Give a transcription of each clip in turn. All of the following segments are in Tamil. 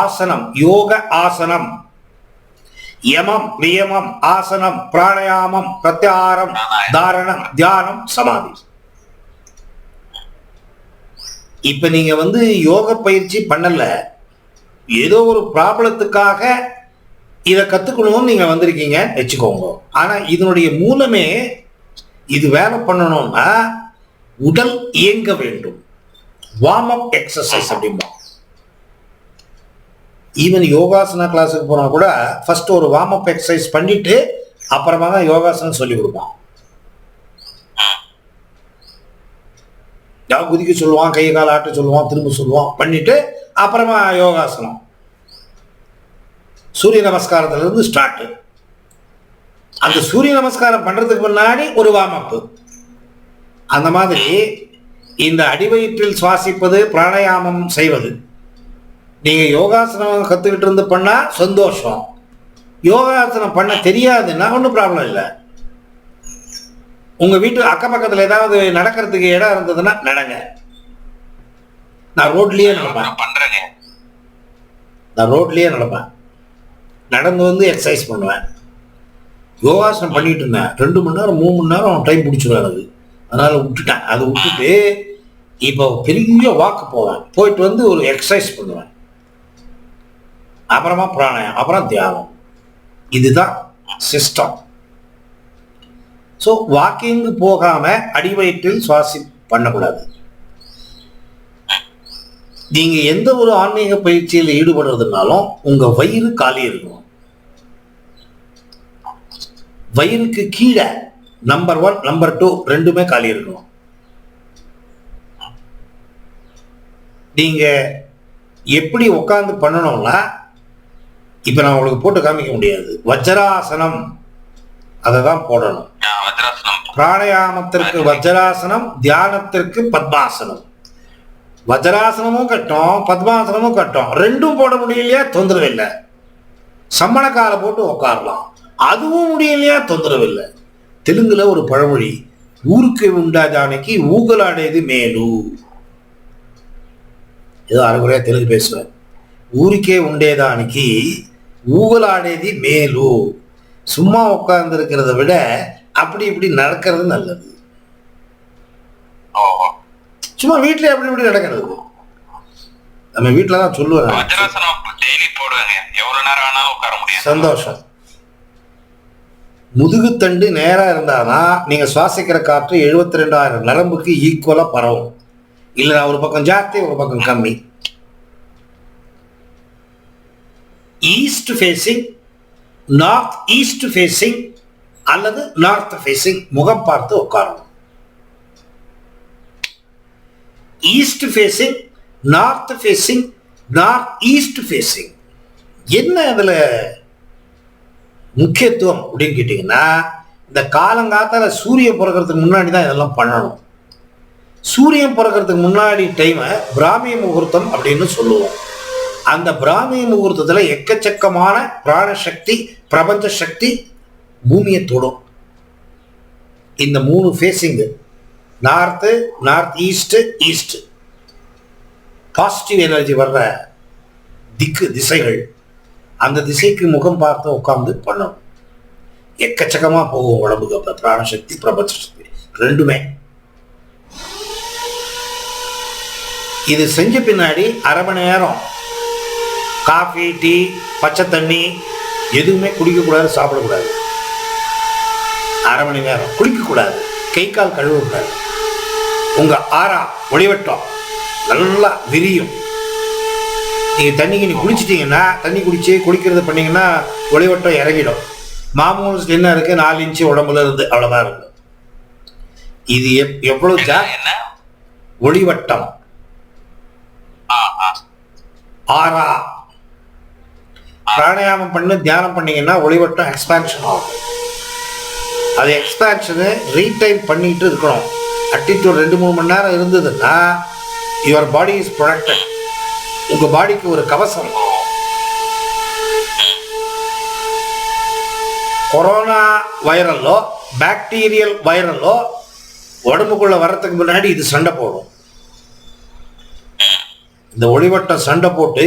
ஆசனம், யோக ஆசனம், யமம், நியமம், ஆசனம், பிராணாயாமம், பிரத்யாரம், தாரணம், தியானம், சமாதி. இப்ப நீங்க யோக பயிற்சி பண்ணல, ஏதோ ஒரு ப்ராப்ளத்துக்காக இதை கத்துக்கணும்னு நீங்க வந்திருக்கீங்க வச்சுக்கோங்க. ஆனா இதனுடைய மூலமே இது வேலை பண்ணணும்னா உடல் இயங்க வேண்டும். வார்ம் அப் எக்ஸசைஸ் அப்படிம்பா. ஈவன் யோகாசனா கிளாஸுக்கு போனா கூட ஃபர்ஸ்ட் ஒரு வார்ம் அப் எக்ஸசைஸ் பண்ணிட்டு அப்புறமா தான் யோகாசனம் சொல்லி கொடுப்பான். குதிக்க சொல்லுவான், கை கால் ஆட்ட சொல்லுவான், திரும்ப சொல்லுவான், பண்ணிட்டு அப்புறமா யோகாசனம். சூரிய நமஸ்காரத்துல இருந்து ஸ்டார்ட். அந்த சூரிய நமஸ்காரம் பண்றதுக்கு முன்னாடி ஒரு வார்ம் அப். அந்த மாதிரி இந்த அடிவயிற்றில் சுவாசிப்பது, பிராணாயாமம் செய்வது, நீங்க யோகாசனம் கத்துக்கிட்டு இருந்து பண்ணா சந்தோஷம். யோகாசனம் பண்ண தெரியாதுன்னா ஒன்றும் ப்ராப்ளம் இல்லை. உங்க வீட்டு அக்க பக்கத்துல ஏதாவது நடக்கிறதுக்கு இடம் இருந்ததுன்னா நடங்க. நான் ரோட்லயே நடப்பேன். நடந்து எக்ஸசைஸ் பண்ணுவேன். யோகாசனம் பண்ணிட்டு இருந்தேன் 2 மணி நேரம் 3 மணி நேரம் டைம் பிடிச்சிருவேன். அதனால விட்டுட்டேன். அதை விட்டுட்டு இப்போ பெரிய வாக்கு போவேன். போயிட்டு ஒரு எக்ஸசைஸ் பண்ணுவேன். அப்புறமா பிராணாயாமம், அப்புறம் தியானம். இதுதான் சிஸ்டம். ஸோ வாக்கிங் போகாம அடிவயிற்றில் சுவாசி பண்ணக்கூடாது. நீங்க எந்த ஒரு ஆன்மீக பயிற்சியில் ஈடுபடுறதுனாலும் உங்க வயிறு காலி இருக்கணும். வயிறுக்கு கீழே நம்பர் 1, நம்பர் 2 ரெண்டுமே காலி இருக்கணும். நீங்க எப்படி உட்கார்ந்து பண்ணணும்னா, இப்ப நான் உங்களுக்கு போட்டு காமிக்க முடியாது. வஜ்ராசனம் அதை தான் போடணும். பிராணாயாமத்திற்கு வஜ்ராசனம், தியானத்திற்கு பத்மாசனம். வஜ்ராசனமும் கட்டும், பத்மாசனமும் கட்டும். ரெண்டும் போட முடியலையா தொந்தரவு இல்லை. சம்மணக்கால போட்டு உட்காரலாம், அதுவும் முடியலையா தொந்தரவு இல்லை. தெலுங்குல ஒரு பழமொழி, ஊருக்கு உண்டாதானைக்கு ஊகலாடேது மேலு. ஏதோ அரைகுறையா தெலுங்கு பேசுவேன். ஊருக்கே உண்டேதானைக்கு ஊகலாடேதி மேலு. சும்மா உட்கார்ந்து இருக்கிறத விட அப்படி இப்படி நடக்கிறது நல்லது. சும்மா வீட்டுல அப்படி இப்படி நடக்கிறது. நம்ம வீட்டுல தான் சொல்லுவேன், சந்தோஷம். முதுகுத்தண்டு நேரா இருந்தாதான் நீங்க சுவாசிக்கிற காற்று 72,000 நரம்புக்கு ஈக்குவலா பரவும். இல்ல ஒரு பக்கம் ஜாஸ்தி, ஒரு பக்கம் கம்மி. East facing, north east facing அல்லது நார்த் ஃபேசிங், முகம் பார்த்து உட்காரணும். East facing, north facing, north east facing. என்ன அதுல முக்கியத்துவம் அப்படின்னு கேட்டீங்கன்னா, இந்த காலங்காத்தால சூரியன் பிறக்கிறதுக்கு முன்னாடி தான் இதெல்லாம் பண்ணணும். சூரியன் பிறக்கிறதுக்கு முன்னாடி டைமை பிராமிய முகூர்த்தம் அப்படின்னு சொல்லுவோம். அந்த பிராமிய முகூர்த்தத்துல எக்கச்சக்கமான பிராணசக்தி, பிரபஞ்ச சக்தி பூமியை தொடும். இந்த 3 facing, north, north east, east, positive energy வர்ற திசைகள். அந்த திசைக்கு முகம் பார்த்து உட்கார்ந்து பண்ணணும். எக்கச்சக்கமா போகும் உடம்புக்கு. அப்ப பிராணசக்தி, பிரபஞ்ச சக்தி ரெண்டுமே. இது செஞ்ச பின்னாடி அரை மணி நேரம் காஃபி, டீ, பச்சை தண்ணி எதுவுமே குடிக்கக்கூடாது, சாப்பிடக்கூடாது. அரை மணி நேரம் குளிக்கக்கூடாது, கை கால் கழுவக்கூடாது. உங்க ஆறா ஒளிவட்டம் நல்லா விரியும். நீங்க தண்ணிக்கு நீ குளிச்சிட்டீங்கன்னா, தண்ணி குடிக்கிறத பண்ணீங்கன்னா ஒளிவட்டம் இறங்கிடும். மாமூல் என்ன இருக்கு, 4 இன்ச்சு உடம்புல இருந்து அவ்வளவுதான் இருக்கு. இது எவ்வளவு ஒளிவட்டம் ஆறா. பிராணாயாமம் பண்ணி தியானம் பண்ணீங்கன்னா ஒளிவட்டம் எக்ஸ்பான்ஷன் ஆகும். அது எக்ஸ்பான்ஷனு ரீடைம் பண்ணிட்டு இருக்கணும். அட்டிடியூட் 2-3 மணி நேரம் இருந்ததுன்னா யுவர் பாடி இஸ் ப்ரொடெக்டட். உங்க பாடிக்கு ஒரு கவசம். கொரோனா வைரலோ பாக்டீரியல் வைரலோ உடம்புக்குள்ள வர்றதுக்கு முன்னாடி இது சண்டை போடும். இந்த ஒளிவட்டம் சண்டை போட்டு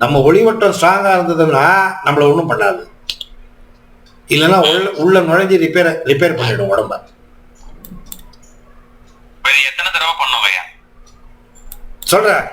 நம்ம ஒளிவட்டம் ஸ்ட்ராங்கா இருந்ததுன்னா நம்மள ஒண்ணும் பண்ணாது. இல்லைன்னா உள்ள நுழைஞ்சு ரிப்பேர் பண்ணிடும் உடம்ப. எத்தனை தடவை பண்ணும் சொல்றேன்.